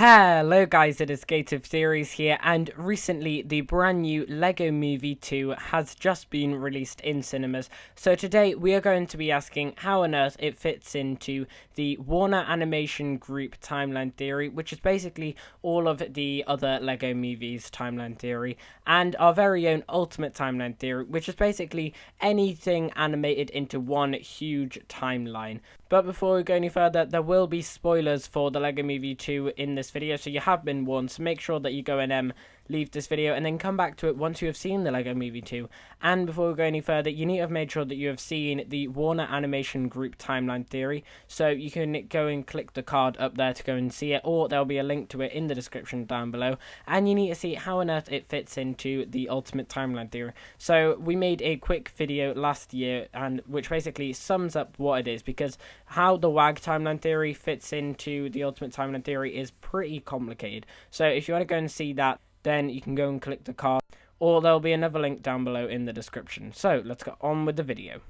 Hello guys, it is Creative Theories here, and recently the brand new LEGO Movie 2 has just been released in cinemas. So today we are going to be asking how on earth it fits into the Warner Animation Group Timeline Theory, which is basically all of the other LEGO movies timeline theory, and our very own Ultimate Timeline Theory, which is basically anything animated into one huge timeline. But before we go any further, there will be spoilers for the LEGO Movie 2 in this video, so you have been warned, so make sure that you go and leave this video and then come back to it once you have seen the LEGO Movie 2. And before we go any further, you need to have made sure that you have seen the Warner Animation Group Timeline Theory, so you can go and click the card up there to go and see it, or there'll be a link to it in the description down below, and you need to see how on earth it fits into the Ultimate Timeline Theory. So we made a quick video last year, and which basically sums up what it is, because how the WAG Timeline Theory fits into the Ultimate Timeline Theory is pretty complicated. So if you want to go and see that, then you can go and click the card, or there'll be another link down below in the description. So let's get on with the video.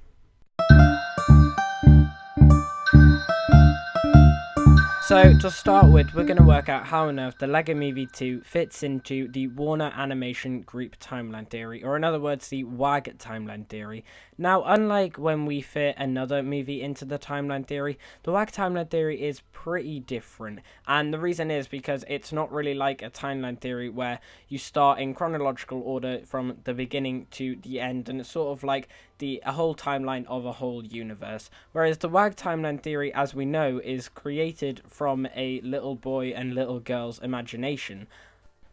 So to start with, we're going to work out how on earth the LEGO Movie 2 fits into the Warner Animation Group Timeline Theory, or in other words, the WAG Timeline Theory. Now, unlike when we fit another movie into the timeline theory, the WAG Timeline Theory is pretty different, and the reason is because it's not really like a timeline theory where you start in chronological order from the beginning to the end, and it's sort of like a whole timeline of a whole universe. Whereas the WAG Timeline Theory, as we know, is created from a little boy and little girl's imagination.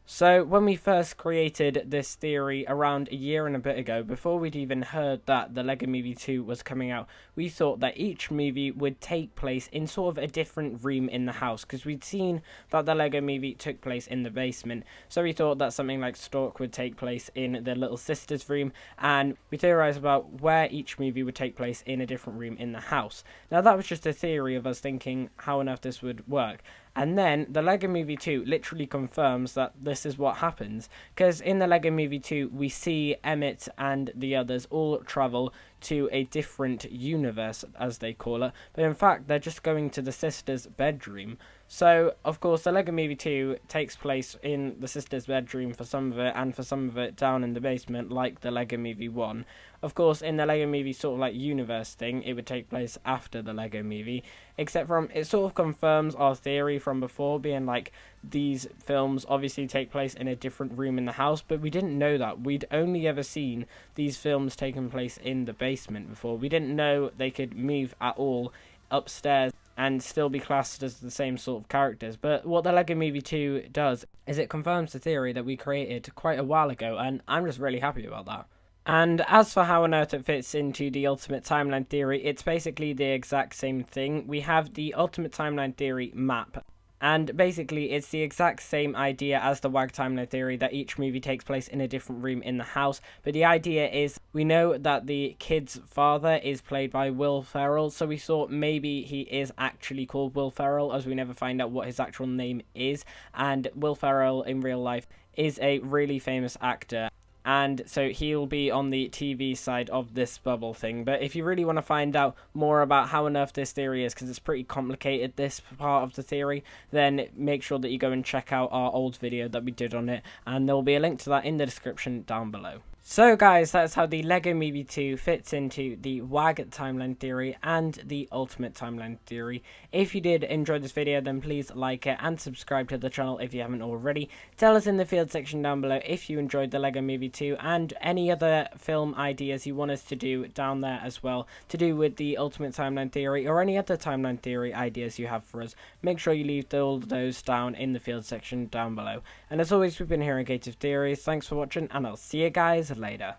So when we first created this theory around a year and a bit ago, before we'd even heard that the LEGO Movie 2 was coming out, we thought that each movie would take place in sort of a different room in the house, because we'd seen that the LEGO Movie took place in the basement. So we thought that something like Stork would take place in the little sister's room, and we theorized about where each movie would take place in a different room in the house. Now that was just a theory of us thinking how on earth this would work. And then the LEGO Movie 2 literally confirms that this is what happens, because in the LEGO Movie 2 we see Emmett and the others all travel to a different universe, as they call it, but in fact they're just going to the sister's bedroom. So of course the LEGO Movie 2 takes place in the sister's bedroom for some of it, and for some of it down in the basement like the LEGO Movie 1. Of course in the LEGO Movie sort of like universe thing, it would take place after the LEGO Movie, except from it sort of confirms our theory from before, being like these films obviously take place in a different room in the house, but we didn't know that. We'd only ever seen these films taking place in the basement before. We didn't know they could move at all upstairs and still be classed as the same sort of characters. But what the LEGO Movie 2 does is it confirms the theory that we created quite a while ago, and I'm just really happy about that. And as for how on earth it fits into the Ultimate Timeline Theory, it's basically the exact same thing. We have the Ultimate Timeline Theory map, and basically it's the exact same idea as the WAG Timeline Theory, that each movie takes place in a different room in the house. But the idea is, we know that the kid's father is played by Will Ferrell, so we thought maybe he is actually called Will Ferrell, as we never find out what his actual name is. And Will Ferrell in real life is a really famous actor, and so he'll be on the TV side of this bubble thing. But if you really want to find out more about how on earth this theory is, because it's pretty complicated, this part of the theory, then make sure that you go and check out our old video that we did on it, and there will be a link to that in the description down below. So guys, that's how the LEGO Movie 2 fits into the WAG Timeline Theory and the Ultimate Timeline Theory. If you did enjoy this video, then please like it and subscribe to the channel if you haven't already. Tell us in the field section down below if you enjoyed the LEGO Movie 2 and any other film ideas you want us to do down there as well, to do with the Ultimate Timeline Theory or any other timeline theory ideas you have for us. Make sure you leave all those down in the field section down below. And as always, we've been here on Creative Theories. Thanks for watching, and I'll see you guys later.